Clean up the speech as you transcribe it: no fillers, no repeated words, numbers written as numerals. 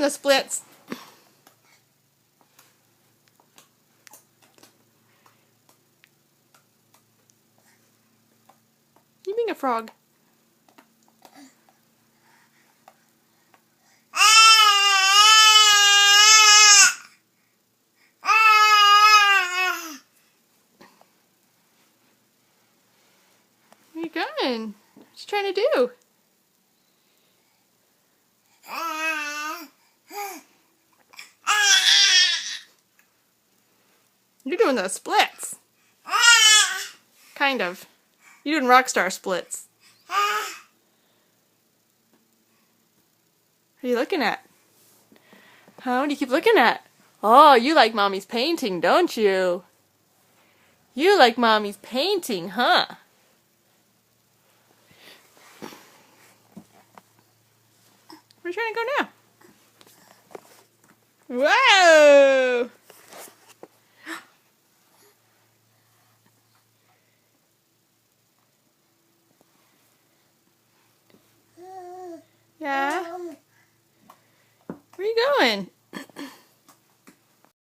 the splits. You being a frog. Where you going? What you trying to do? You're doing those splits. Kind of. You're doing rockstar splits. What are you looking at? Huh? What do you keep looking at? Oh, you like Mommy's painting, don't you? You like Mommy's painting, huh? Where are you trying to go now? Whoa! Yeah? Where are you going?